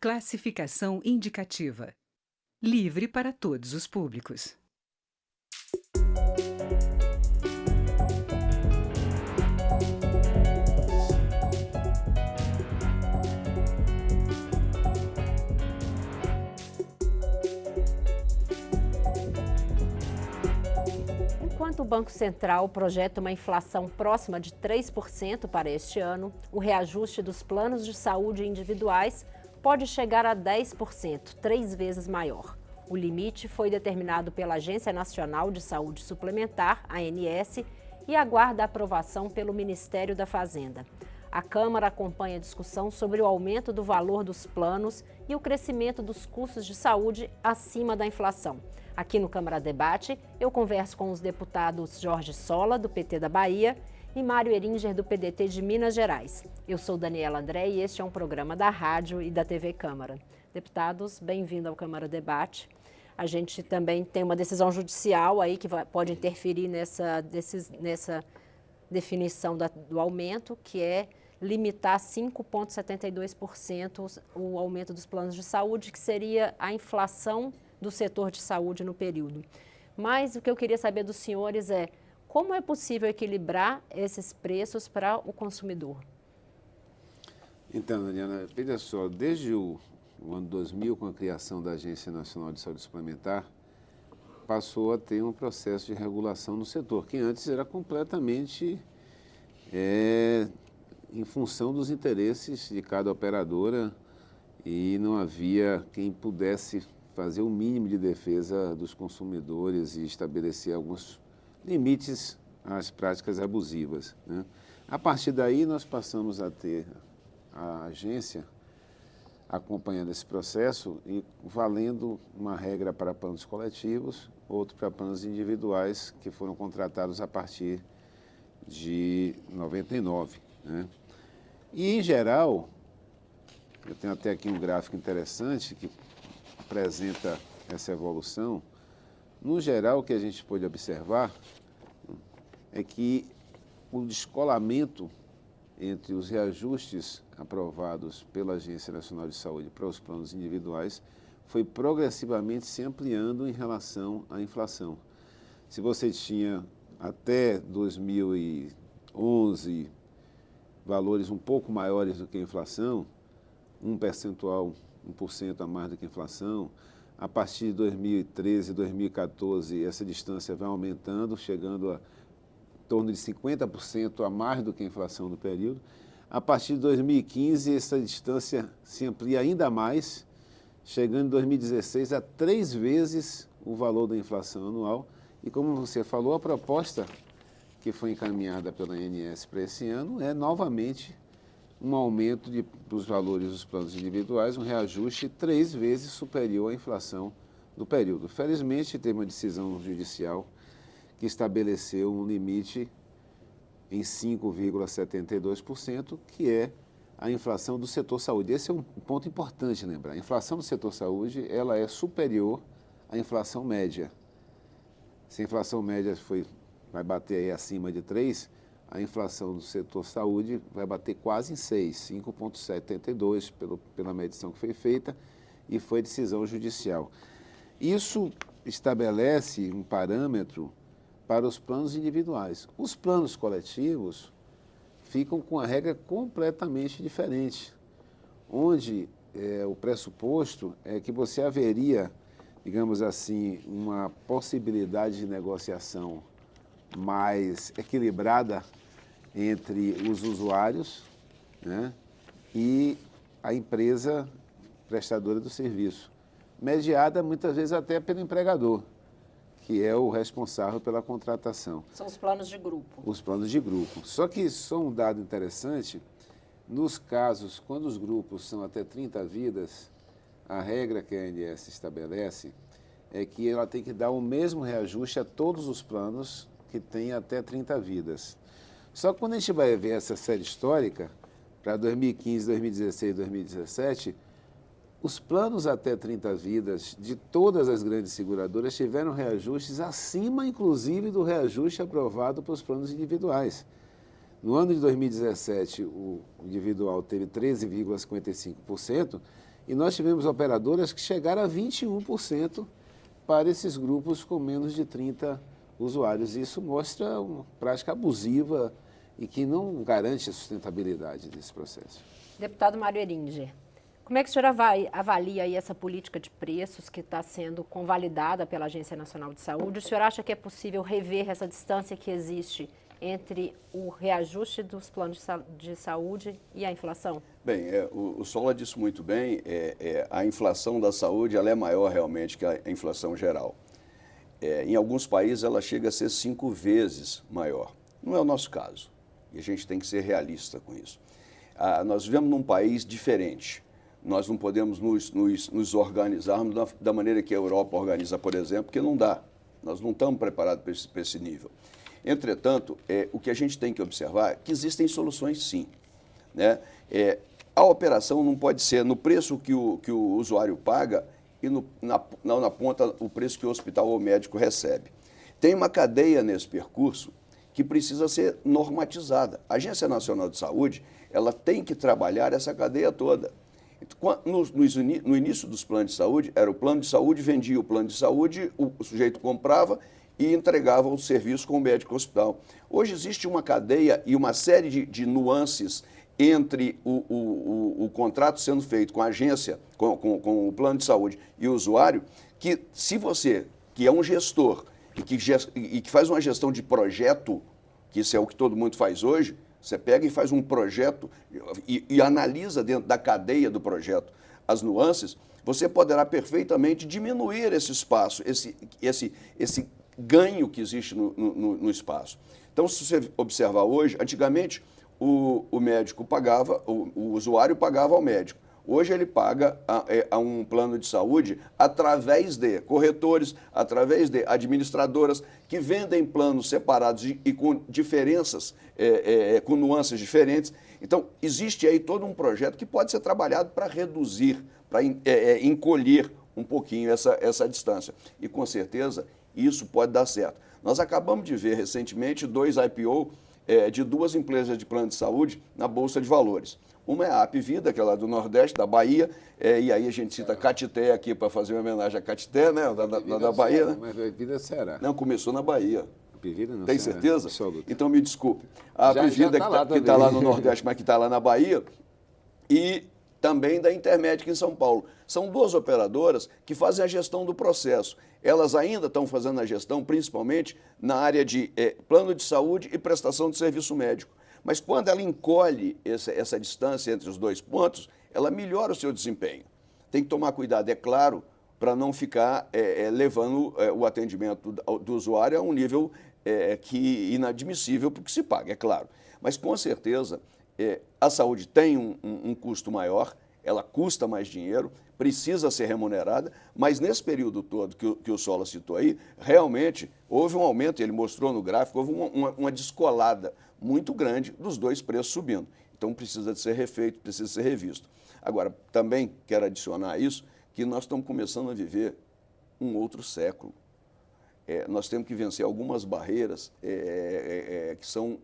Classificação indicativa. Livre para todos os públicos. Enquanto o Banco Central projeta uma inflação próxima de 3% para este ano, o reajuste dos planos de saúde individuais pode chegar a 10%, 3 vezes maior. O limite foi determinado pela Agência Nacional de Saúde Suplementar, ANS, e aguarda aprovação pelo Ministério da Fazenda. A Câmara acompanha a discussão sobre o aumento do valor dos planos e o crescimento dos custos de saúde acima da inflação. Aqui no Câmara Debate, eu converso com os deputados Jorge Sola, do PT da Bahia, e Mário Eringer, do PDT de Minas Gerais. Eu sou Daniela André e este é um programa da Rádio e da TV Câmara. Deputados, bem-vindo ao Câmara Debate. A gente também tem uma decisão judicial aí que pode interferir nessa definição do aumento, que é limitar 5,72% o aumento dos planos de saúde, que seria a inflação do setor de saúde no período. Mas o que eu queria saber dos senhores é como é possível equilibrar esses preços para o consumidor? Então, Daniela, veja só, desde o ano 2000, com a criação da Agência Nacional de Saúde Suplementar, passou a ter um processo de regulação no setor, que antes era completamente em função dos interesses de cada operadora e não havia quem pudesse fazer o mínimo de defesa dos consumidores e estabelecer alguns limites às práticas abusivas, né? A partir daí, nós passamos a ter a agência acompanhando esse processo e valendo uma regra para planos coletivos, outro para planos individuais que foram contratados a partir de 99, né? E, em geral, eu tenho até aqui um gráfico interessante que apresenta essa evolução. No geral, o que a gente pode observar é que o descolamento entre os reajustes aprovados pela Agência Nacional de Saúde para os planos individuais foi progressivamente se ampliando em relação à inflação. Se você tinha até 2011 valores um pouco maiores do que a inflação, 1% a mais do que a inflação, a partir de 2013, 2014, essa distância vai aumentando, chegando a em torno de 50% a mais do que a inflação do período. A partir de 2015, essa distância se amplia ainda mais, chegando em 2016 a 3 vezes o valor da inflação anual. E como você falou, a proposta que foi encaminhada pela ANS para esse ano é novamente um aumento dos valores dos planos individuais, um reajuste 3 vezes superior à inflação do período. Felizmente, teve uma decisão judicial que estabeleceu um limite em 5,72%, que é a inflação do setor saúde. Esse é um ponto importante lembrar. A inflação do setor saúde ela é superior à inflação média. Se a inflação média vai bater aí acima de 3%, a inflação do setor saúde vai bater quase em 5,72 pela medição que foi feita e foi decisão judicial. Isso estabelece um parâmetro para os planos individuais. Os planos coletivos ficam com a regra completamente diferente, onde o pressuposto é que você haveria, digamos assim, uma possibilidade de negociação mais equilibrada entre os usuários, né, e a empresa prestadora do serviço, mediada muitas vezes até pelo empregador, que é o responsável pela contratação. São os planos de grupo. Os planos de grupo. Só que só um dado interessante, nos casos, quando os grupos são até 30 vidas, a regra que a ANS estabelece é que ela tem que dar o mesmo reajuste a todos os planos que têm até 30 vidas. Só que quando a gente vai ver essa série histórica, para 2015, 2016, 2017, os planos até 30 vidas de todas as grandes seguradoras tiveram reajustes acima, inclusive, do reajuste aprovado para os planos individuais. No ano de 2017, o individual teve 13,55% E nós tivemos operadoras que chegaram a 21% para esses grupos com menos de 30 usuários. Isso mostra uma prática abusiva e que não garante a sustentabilidade desse processo. Deputado Mário Heringer, como é que o senhor avalia aí essa política de preços que está sendo convalidada pela Agência Nacional de Saúde? O senhor acha que é possível rever essa distância que existe entre o reajuste dos planos de saúde e a inflação? Bem, o Sola disse muito bem, a inflação da saúde ela é maior realmente que a inflação geral. Em alguns países ela chega a ser 5 vezes maior. Não é o nosso caso, e a gente tem que ser realista com isso. Nós vivemos num país diferente. Nós não podemos nos organizarmos da maneira que a Europa organiza, por exemplo, porque não dá. Nós não estamos preparados para esse nível. Entretanto, o que a gente tem que observar é que existem soluções sim, né? A operação não pode ser no preço que o usuário paga e na ponta o preço que o hospital ou o médico recebe. Tem uma cadeia nesse percurso que precisa ser normatizada. A Agência Nacional de Saúde ela tem que trabalhar essa cadeia toda. No início dos planos de saúde, era o plano de saúde, vendia o plano de saúde, o sujeito comprava e entregava o serviço com o médico hospital. Hoje existe uma cadeia e uma série de nuances entre o contrato sendo feito com a agência, com o plano de saúde e o usuário, que se você, que é um gestor e que faz uma gestão de projeto, que isso é o que todo mundo faz hoje, você pega e faz um projeto e analisa dentro da cadeia do projeto as nuances, você poderá perfeitamente diminuir esse espaço, esse ganho que existe no espaço. Então, se você observar hoje, antigamente o médico pagava, o usuário pagava ao médico. Hoje ele paga a um plano de saúde através de corretores, através de administradoras que vendem planos separados e com diferenças, com nuances diferentes. Então, existe aí todo um projeto que pode ser trabalhado para reduzir, para encolher um pouquinho essa distância. E, com certeza, isso pode dar certo. Nós acabamos de ver recentemente 2 IPO de 2 empresas de plano de saúde na Bolsa de Valores. Uma é a Apvida, que é lá do Nordeste, da Bahia, e aí a gente cita Catité aqui para fazer uma homenagem a Catité, né, da Bahia. Né? Mas a Apvida é Ceará. Não, começou na Bahia. Apvida não. Tem Ceará. certeza? Absoluto. Então me desculpe. A Apvida que está lá no Nordeste, mas que está lá na Bahia, e também da Intermédica em São Paulo. São 2 operadoras que fazem a gestão do processo. Elas ainda estão fazendo a gestão, principalmente na área de plano de saúde e prestação de serviço médico. Mas quando ela encolhe essa distância entre os 2 pontos, ela melhora o seu desempenho. Tem que tomar cuidado, é claro, para não ficar levando o atendimento do usuário a um nível inadmissível para o que se paga, é claro. Mas, com certeza, a saúde tem um custo maior, ela custa mais dinheiro, precisa ser remunerada, mas nesse período todo que o Sola citou aí, realmente houve um aumento, ele mostrou no gráfico, houve uma descolada muito grande dos 2 preços subindo. Então precisa de ser refeito, precisa ser revisto. Agora, também quero adicionar isso, que nós estamos começando a viver um outro século. Nós temos que vencer algumas barreiras que são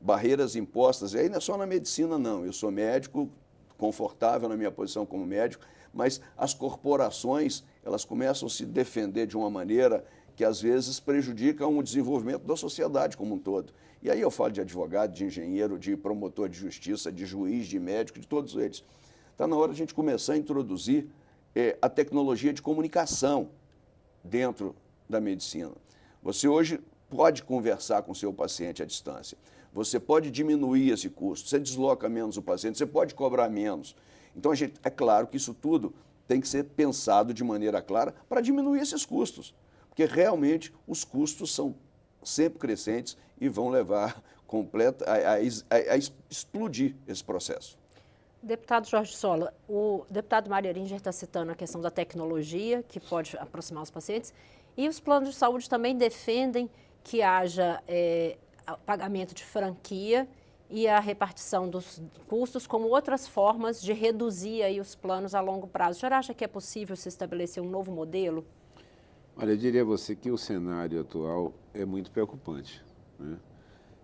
barreiras impostas, e aí não é só na medicina, não. Eu sou médico, confortável na minha posição como médico, mas as corporações, elas começam a se defender de uma maneira que às vezes prejudica o desenvolvimento da sociedade como um todo. E aí eu falo de advogado, de engenheiro, de promotor de justiça, de juiz, de médico, de todos eles. Está na hora de a gente começar a introduzir a tecnologia de comunicação dentro da medicina. Você hoje pode conversar com o seu paciente à distância. Você pode diminuir esse custo, você desloca menos o paciente, você pode cobrar menos. Então, é claro que isso tudo tem que ser pensado de maneira clara para diminuir esses custos, porque realmente os custos são sempre crescentes e vão levar a explodir esse processo. Deputado Jorge Sola, o deputado Mário Heringer está citando a questão da tecnologia, que pode aproximar os pacientes, e os planos de saúde também defendem que haja pagamento de franquia e a repartição dos custos como outras formas de reduzir aí os planos a longo prazo. O senhor acha que é possível se estabelecer um novo modelo? Olha, eu diria a você que o cenário atual é muito preocupante, né?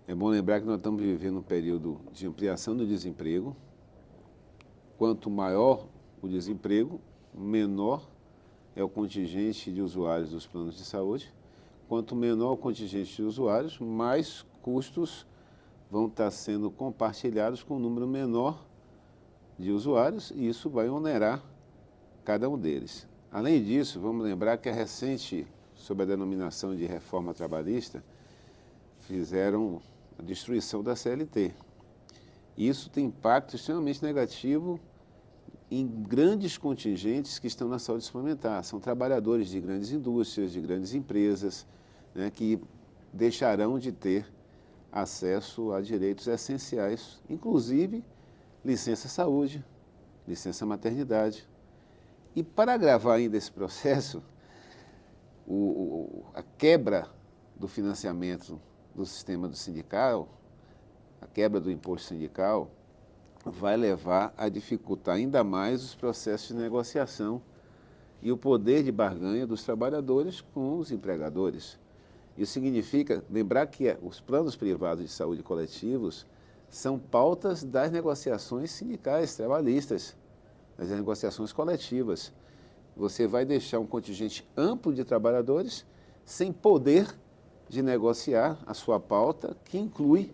É bom lembrar que nós estamos vivendo um período de ampliação do desemprego. Quanto maior o desemprego, menor é o contingente de usuários dos planos de saúde. Quanto menor o contingente de usuários, mais custos vão estar sendo compartilhados com um número menor de usuários e isso vai onerar cada um deles. Além disso, vamos lembrar que a recente, sob a denominação de reforma trabalhista, fizeram a destruição da CLT. Isso tem impacto extremamente negativo em grandes contingentes que estão na saúde suplementar. São trabalhadores de grandes indústrias, de grandes empresas, né, que deixarão de ter acesso a direitos essenciais, inclusive licença saúde, licença maternidade. E para agravar ainda esse processo, a quebra do financiamento do sistema do sindical, a quebra do imposto sindical, vai levar a dificultar ainda mais os processos de negociação e o poder de barganha dos trabalhadores com os empregadores. Isso significa lembrar que os planos privados de saúde coletivos são pautas das negociações sindicais, trabalhistas, das negociações coletivas. Você vai deixar um contingente amplo de trabalhadores sem poder de negociar a sua pauta, que inclui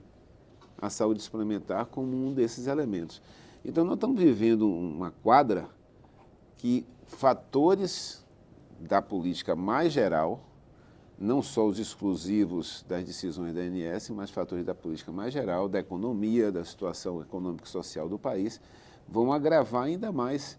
a saúde suplementar como um desses elementos. Então, nós estamos vivendo uma quadra que fatores da política mais geral, não só os exclusivos das decisões da ANS, mas fatores da política mais geral, da economia, da situação econômica e social do país, vão agravar ainda mais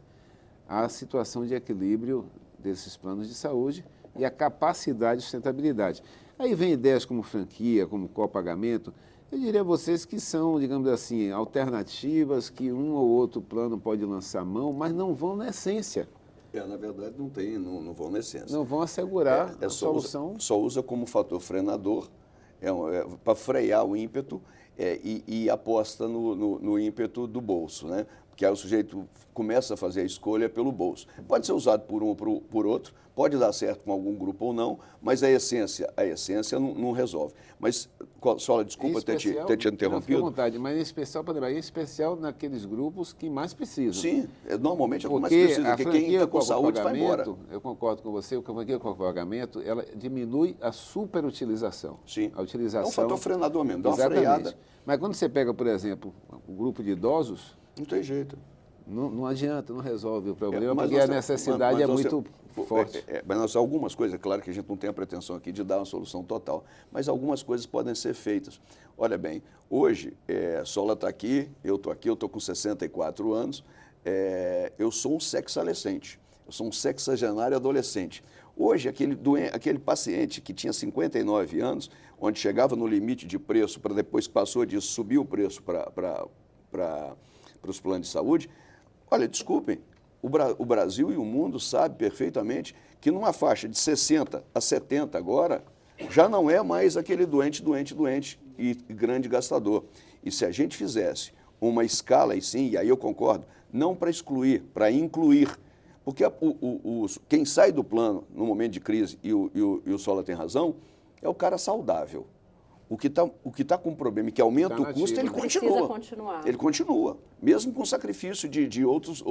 a situação de equilíbrio desses planos de saúde e a capacidade de sustentabilidade. Aí vem ideias como franquia, como copagamento. Eu diria a vocês que são, digamos assim, alternativas que um ou outro plano pode lançar mão, mas não vão na essência. Na verdade, não vão na essência. Não vão assegurar a solução. Só usa como fator frenador, para frear o ímpeto e aposta no ímpeto do bolso, né? Porque aí o sujeito começa a fazer a escolha pelo bolso. Pode ser usado por um ou por outro, pode dar certo com algum grupo ou não, mas a essência não resolve. Mas, Sola, desculpa ter te interrompido. Não, fica à vontade, mas em especial naqueles grupos que mais precisam. Sim, normalmente é o que mais precisa, porque quem está com saúde vai embora. Eu concordo com você, a franquia com pagamento, ela diminui a superutilização. Sim, a utilização, é um fator frenador mesmo, dá uma exatamente. freada. Mas quando você pega, por exemplo, o grupo de idosos, não tem jeito. Não adianta, não resolve o problema, porque a necessidade é muito forte. Mas algumas coisas, é claro que a gente não tem a pretensão aqui de dar uma solução total, mas algumas coisas podem ser feitas. Olha bem, hoje, Sola está aqui, eu estou com 64 anos, eu sou um sexalescente, eu sou um sexagenário adolescente. Hoje, aquele paciente que tinha 59 anos, onde chegava no limite de preço, para depois que passou disso, subir o preço para os planos de saúde, olha, desculpem, o Brasil e o mundo sabem perfeitamente que numa faixa de 60 a 70 agora, já não é mais aquele doente e grande gastador. E se a gente fizesse uma escala, e sim, e aí eu concordo, não para excluir, para incluir, porque quem sai do plano no momento de crise, e o Sola tem razão, é o cara saudável. O que tá com problema e que aumenta o custo, ele continua. Ele continua, mesmo com sacrifício de outros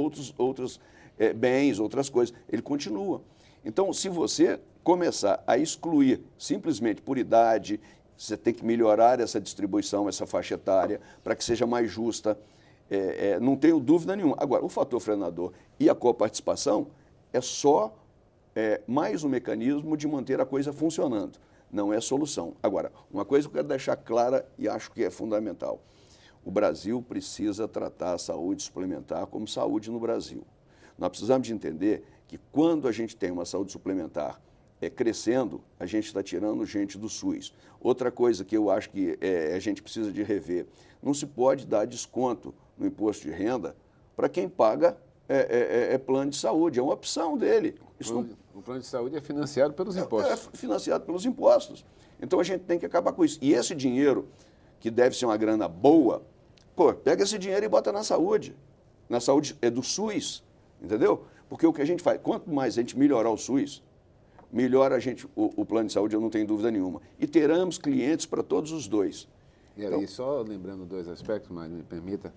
bens, outras coisas, ele continua. Então, se você começar a excluir simplesmente por idade, você tem que melhorar essa distribuição, essa faixa etária, para que seja mais justa, não tenho dúvida nenhuma. Agora, o fator frenador e a coparticipação é só mais um mecanismo de manter a coisa funcionando. Não é solução. Agora, uma coisa que eu quero deixar clara e acho que é fundamental. O Brasil precisa tratar a saúde suplementar como saúde no Brasil. Nós precisamos de entender que quando a gente tem uma saúde suplementar crescendo, a gente está tirando gente do SUS. Outra coisa que eu acho que a gente precisa de rever, não se pode dar desconto no imposto de renda para quem paga plano de saúde, é uma opção dele. O plano de saúde é financiado pelos impostos. É financiado pelos impostos. Então a gente tem que acabar com isso. E esse dinheiro, que deve ser uma grana boa, pega esse dinheiro e bota na saúde. Na saúde é do SUS, entendeu? Porque o que a gente faz, quanto mais a gente melhorar o SUS, melhor o plano de saúde, eu não tenho dúvida nenhuma. E teremos clientes para todos os dois. E aí, só lembrando dois aspectos, mas me permita.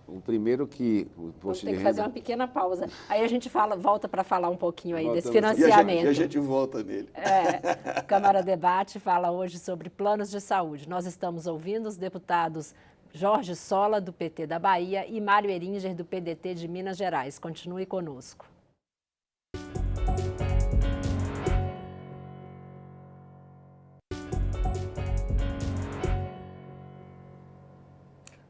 O primeiro que o Vamos imposto ter de que fazer renda... uma pequena pausa. Aí a gente volta para falar um pouquinho aí desse Voltamos. financiamento. E a gente volta nele. É, Câmara Debate fala hoje sobre planos de saúde. Nós estamos ouvindo os deputados Jorge Sola, do PT da Bahia, e Mário Eringer, do PDT de Minas Gerais. Continue conosco.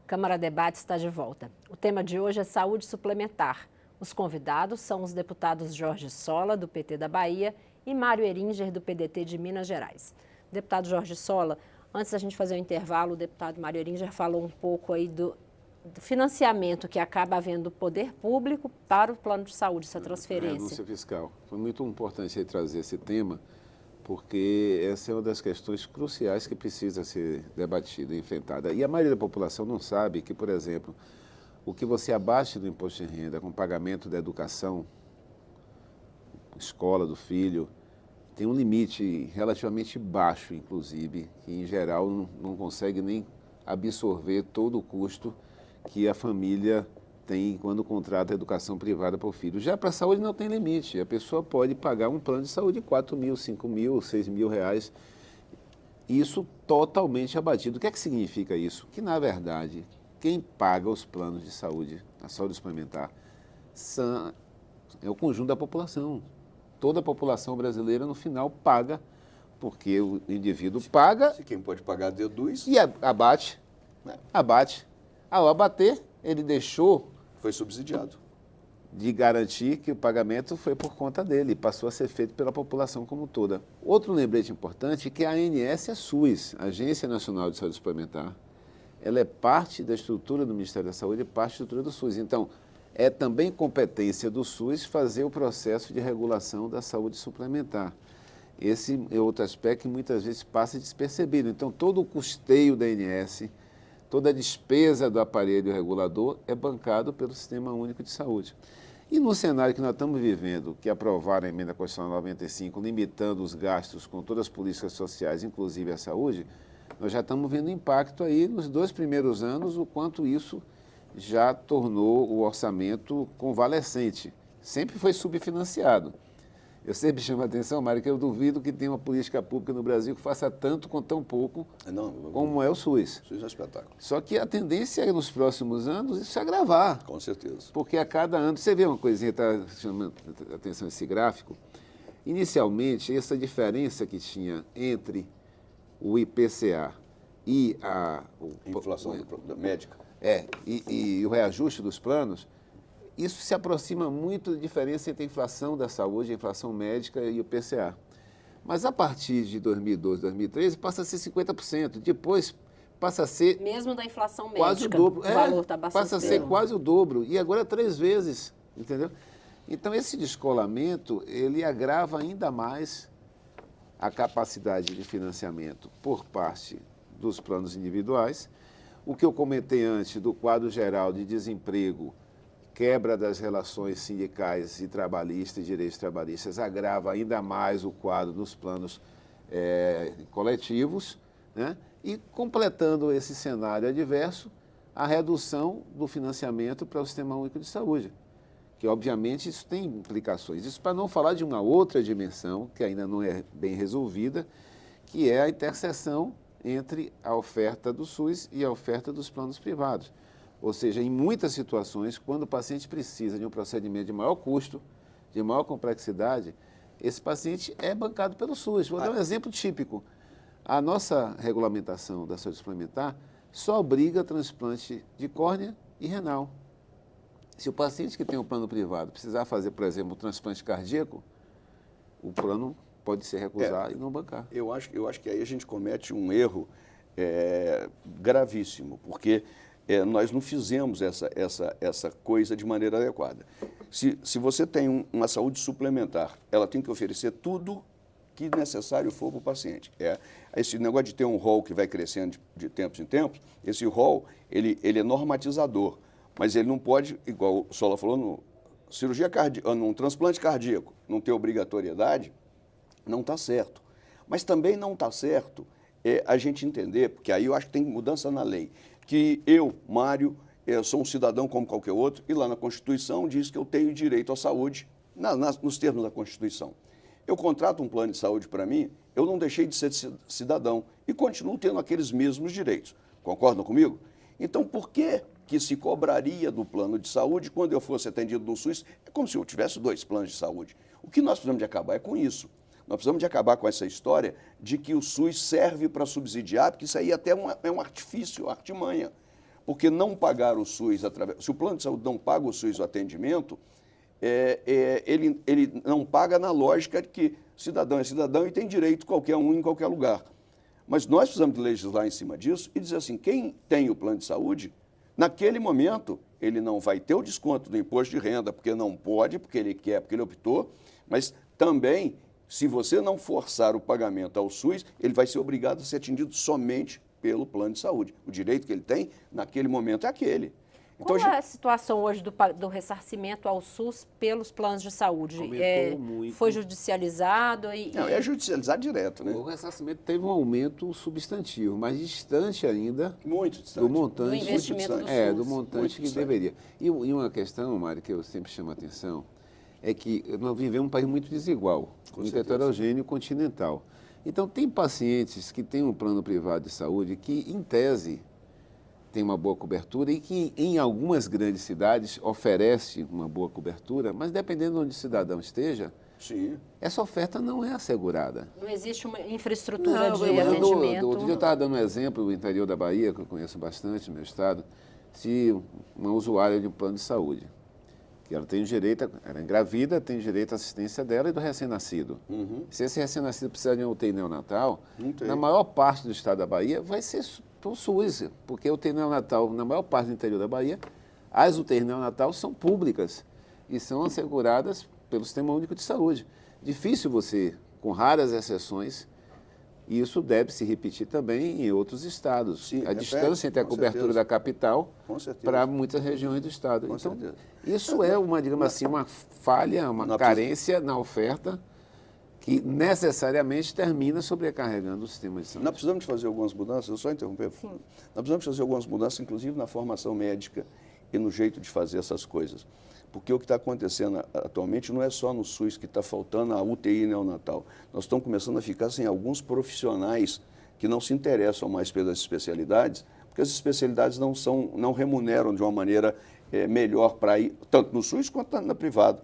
Câmara Debate está de volta. O tema de hoje é saúde suplementar. Os convidados são os deputados Jorge Sola, do PT da Bahia, e Mário Eringer, do PDT de Minas Gerais. Deputado Jorge Sola, antes da gente fazer o intervalo, o deputado Mário Eringer falou um pouco aí do financiamento que acaba havendo do poder público para o plano de saúde, essa transferência. Renúncia fiscal. Foi muito importante aí trazer esse tema, porque essa é uma das questões cruciais que precisa ser debatida e enfrentada. E a maioria da população não sabe que, por exemplo, o que você abaixa do imposto de renda com pagamento da educação, escola do filho, tem um limite relativamente baixo, inclusive, que em geral não consegue nem absorver todo o custo que a família tem quando contrata a educação privada para o filho. Já para a saúde não tem limite. A pessoa pode pagar um plano de saúde de 4 mil, 5 mil, 6 mil reais. Isso totalmente abatido. O que é que significa isso? Que, na verdade, quem paga os planos de saúde, a saúde suplementar, é o conjunto da população. Toda a população brasileira, no final, paga, porque o indivíduo paga... Se quem pode pagar deduz... E abate. Abate. Ao abater, ele deixou... Foi subsidiado. De garantir que o pagamento foi por conta dele, passou a ser feito pela população como toda. Outro lembrete importante é que a ANS é SUS, Agência Nacional de Saúde Suplementar. Ela é parte da estrutura do Ministério da Saúde e parte da estrutura do SUS. Então, é também competência do SUS fazer o processo de regulação da saúde suplementar. Esse é outro aspecto que muitas vezes passa despercebido. Então, todo o custeio da ANS, toda a despesa do aparelho regulador é bancado pelo Sistema Único de Saúde. E no cenário que nós estamos vivendo, que aprovaram a Emenda Constitucional 95, limitando os gastos com todas as políticas sociais, inclusive a saúde, nós já estamos vendo impacto aí nos 2 primeiros anos, o quanto isso já tornou o orçamento convalescente. Sempre foi subfinanciado. Eu sempre chamo a atenção, Mário, que eu duvido que tenha uma política pública no Brasil que faça tanto com tão pouco como é o SUS. O SUS é um espetáculo. Só que a tendência é, nos próximos anos, isso se agravar. Com certeza. Porque a cada ano, você vê uma coisinha, está chamando a atenção esse gráfico, inicialmente, essa diferença que tinha entre o IPCA e a inflação médica. E o reajuste dos planos, isso se aproxima muito da diferença entre a inflação da saúde, a inflação médica e o IPCA. Mas a partir de 2012, 2013, passa a ser 50%. Depois passa a ser... Mesmo da inflação médica, quase o dobro. O valor está bastante... Passa a ser quase o dobro. E agora 3 vezes, entendeu? Então, esse descolamento, ele agrava ainda mais a capacidade de financiamento por parte dos planos individuais. O que eu comentei antes do quadro geral de desemprego, quebra das relações sindicais e trabalhistas, direitos trabalhistas, agrava ainda mais o quadro dos planos coletivos, né? E completando esse cenário adverso, a redução do financiamento para o Sistema Único de Saúde, que obviamente isso tem implicações. Isso para não falar de uma outra dimensão, que ainda não é bem resolvida, que é a interseção entre a oferta do SUS e a oferta dos planos privados. Ou seja, em muitas situações, quando o paciente precisa de um procedimento de maior custo, de maior complexidade, esse paciente é bancado pelo SUS. Vou dar um exemplo típico. A nossa regulamentação da saúde suplementar só obriga transplante de córnea e renal. Se o paciente que tem um plano privado precisar fazer, por exemplo, um transplante cardíaco, o plano pode se recusar e não bancar. Eu acho que aí a gente comete um erro gravíssimo, porque nós não fizemos essa coisa de maneira adequada. Se você tem uma saúde suplementar, ela tem que oferecer tudo que necessário for para o paciente. Esse negócio de ter um rol que vai crescendo de tempos em tempos, esse rol ele é normatizador, mas ele não pode, igual o Sola falou, num transplante cardíaco, não ter obrigatoriedade, não está certo. Mas também não está certo a gente entender, porque aí eu acho que tem mudança na lei, que eu, Mário eu sou um cidadão como qualquer outro, e lá na Constituição diz que eu tenho direito à saúde, nos termos da Constituição. Eu contrato um plano de saúde para mim, eu não deixei de ser cidadão e continuo tendo aqueles mesmos direitos. Concordam comigo? Então, por que se cobraria do plano de saúde quando eu fosse atendido no SUS? É como se eu tivesse 2 planos de saúde. O que nós precisamos de acabar é com isso. Nós precisamos de acabar com essa história de que o SUS serve para subsidiar, porque isso aí até é um artifício, uma artimanha. Porque não pagar o SUS, se o plano de saúde não paga o SUS o atendimento, ele não paga na lógica de que cidadão é cidadão e tem direito qualquer um em qualquer lugar. Mas nós precisamos de legislar em cima disso e dizer assim, quem tem o plano de saúde, naquele momento, ele não vai ter o desconto do imposto de renda, porque não pode, porque ele quer, porque ele optou, mas também, se você não forçar o pagamento ao SUS, ele vai ser obrigado a ser atendido somente pelo plano de saúde. O direito que ele tem, naquele momento, é aquele. Então, qual é a situação hoje do ressarcimento ao SUS pelos planos de saúde? Aumentou muito. Foi judicializado? Não, é judicializado direto, né? O ressarcimento teve um aumento substantivo, mas distante ainda muito distante. do montante, do investimento do SUS. do montante que deveria. E uma questão, Mário, que eu sempre chamo a atenção, é que nós vivemos um país muito desigual, muito heterogêneo e continental. Então, tem pacientes que têm um plano privado de saúde que, em tese, tem uma boa cobertura e que em algumas grandes cidades oferece uma boa cobertura, mas dependendo de onde o cidadão esteja, sim, essa oferta não é assegurada. Não existe uma infraestrutura de atendimento. Outro dia eu estava dando um exemplo do interior da Bahia, que eu conheço bastante no meu estado, se uma usuária de um plano de saúde, que ela tem direito, ela é engravida, tem direito à assistência dela e do recém-nascido. Se esse recém-nascido precisar de um UTI neonatal, na maior parte do estado da Bahia vai ser o SUS, porque o UTI neonatal, na maior parte do interior da Bahia, as UTIs neonatal são públicas e são asseguradas pelo Sistema Único de Saúde. Difícil você, com raras exceções, e isso deve se repetir também em outros estados. Sim, a distância entre a cobertura da capital para muitas regiões do estado. Então, isso é uma, digamos assim, uma falha, uma carência na oferta que necessariamente termina sobrecarregando o sistema de saúde. Nós precisamos de fazer algumas mudanças, eu só interromper. Sim. Nós precisamos fazer algumas mudanças, inclusive na formação médica e no jeito de fazer essas coisas. Porque o que está acontecendo atualmente não é só no SUS que está faltando a UTI neonatal. Nós estamos começando a ficar sem alguns profissionais que não se interessam mais pelas especialidades, porque as especialidades não remuneram de uma maneira melhor para ir, tanto no SUS quanto na privada.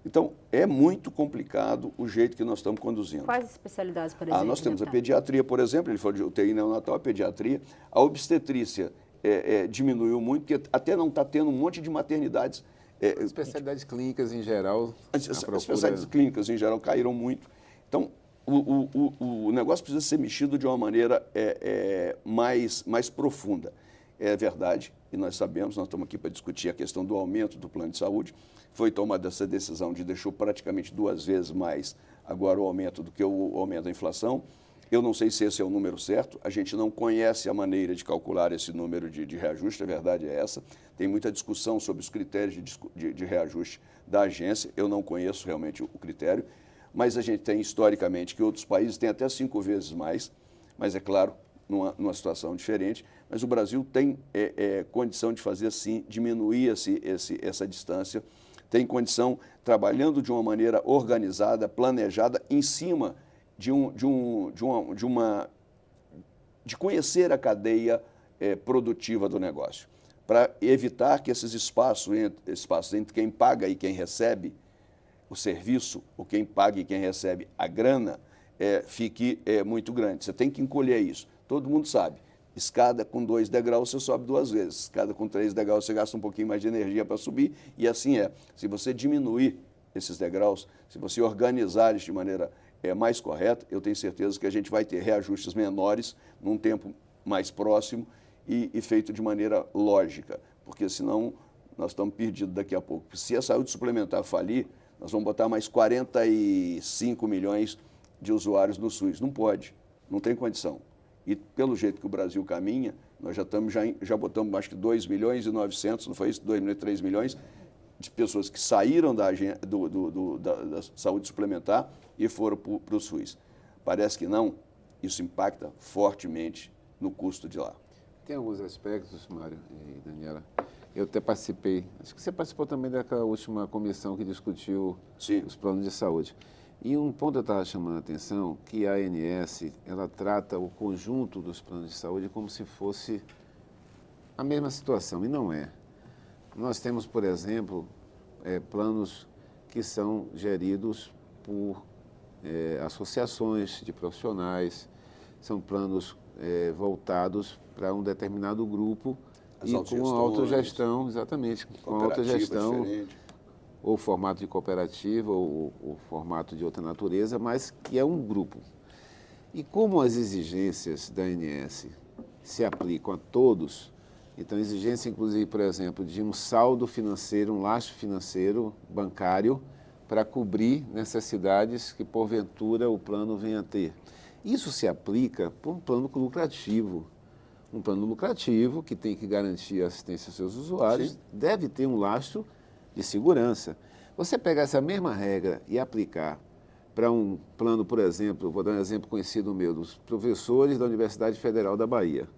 Então, é muito complicado o jeito que nós estamos conduzindo. Quais especialidades, por exemplo? Nós temos a pediatria, por exemplo, ele falou de UTI neonatal, a pediatria. A obstetrícia diminuiu muito, porque até não está tendo um monte de maternidades. Especialidades clínicas em geral. As especialidades clínicas em geral caíram muito. Então, o negócio precisa ser mexido de uma maneira mais profunda. É verdade, e nós sabemos, nós estamos aqui para discutir a questão do aumento do plano de saúde. Foi tomada essa decisão de deixou praticamente 2 vezes mais agora o aumento do que o aumento da inflação. Eu não sei se esse é o número certo, a gente não conhece a maneira de calcular esse número de reajuste, a verdade é essa. Tem muita discussão sobre os critérios de reajuste da agência, eu não conheço realmente o critério, mas a gente tem historicamente que outros países têm até 5 vezes mais, mas é claro, numa situação diferente, mas o Brasil tem condição de fazer assim, diminuir essa distância, tem condição, trabalhando de uma maneira organizada, planejada, em cima de conhecer a cadeia produtiva do negócio, para evitar que esses espaços entre quem paga e quem recebe o serviço, ou quem paga e quem recebe a grana, fique muito grande. Você tem que encolher isso. Todo mundo sabe. Escada com 2 degraus você sobe 2 vezes. Escada com 3 degraus você gasta um pouquinho mais de energia para subir, e assim é. Se você diminuir esses degraus, se você organizar isso de maneira mais correta, eu tenho certeza que a gente vai ter reajustes menores num tempo mais próximo e feito de maneira lógica, porque senão nós estamos perdidos daqui a pouco. Se a saúde suplementar falir, nós vamos botar mais 45 milhões de usuários no SUS. Não pode, não tem condição. E pelo jeito que o Brasil caminha, nós já botamos acho que 2 milhões e 900, não foi isso? 2 milhões, 3 milhões de pessoas que saíram da saúde suplementar e foram para o SUS. Parece que não, isso impacta fortemente no custo de lá. Tem alguns aspectos, Mário e Daniela, Eu até participei, acho que você participou também daquela última comissão que discutiu Sim. os planos de saúde. E um ponto eu estava chamando a atenção, que a ANS, ela trata o conjunto dos planos de saúde como se fosse a mesma situação, e não é. Nós temos, por exemplo, planos que são geridos por associações de profissionais, são planos voltados para um determinado grupo As e com autogestões, autogestão, exatamente, com autogestão, diferente. ou formato de cooperativa, ou formato de outra natureza, mas que é um grupo. E como as exigências da ANS se aplicam a todos, então exigência, inclusive, por exemplo, de um saldo financeiro, um lastro financeiro bancário para cobrir necessidades que, porventura, o plano venha a ter. Isso se aplica para um plano lucrativo. Um plano lucrativo que tem que garantir a assistência aos seus usuários, Sim. deve ter um lastro de segurança. Você pegar essa mesma regra e aplicar para um plano, por exemplo, vou dar um exemplo conhecido meu, dos professores da Universidade Federal da Bahia.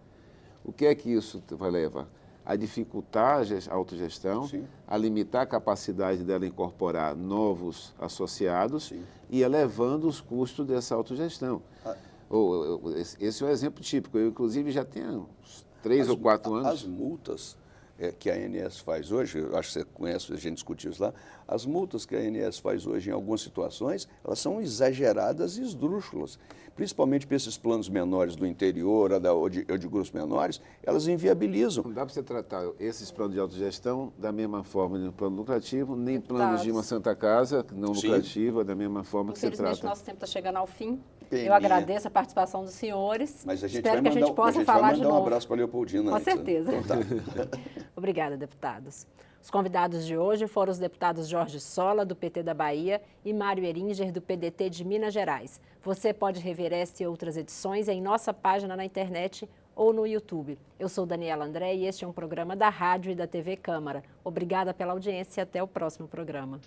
O que é que isso vai levar? A dificultar a autogestão, Sim. a limitar a capacidade dela incorporar novos associados Sim. e elevando os custos dessa autogestão. Esse é um exemplo típico. Eu, inclusive, já tenho uns 3 ou 4 anos. As multas que a ANS faz hoje, eu acho que você conhece, a gente discutiu isso lá, as multas que a ANS faz hoje em algumas situações, elas são exageradas e esdrúxulas. Principalmente para esses planos menores do interior ou de grupos menores, elas inviabilizam. Não dá para você tratar esses planos de autogestão da mesma forma no plano lucrativo, nem planos de uma Santa Casa não Sim. lucrativa da mesma forma que você Infelizmente, trata. nosso tempo está chegando ao fim. Peninha. Eu agradeço a participação dos senhores. Mas a gente Espero vai que a gente possa falar de mandar um novo. abraço para a Leopoldina. Com antes, né? certeza. Então tá. Obrigada, deputados. Os convidados de hoje foram os deputados Jorge Sola, do PT da Bahia, e Mário Eringer, do PDT de Minas Gerais. Você pode rever esta e outras edições em nossa página na internet ou no YouTube. Eu sou Daniela André e este é um programa da Rádio e da TV Câmara. Obrigada pela audiência e até o próximo programa.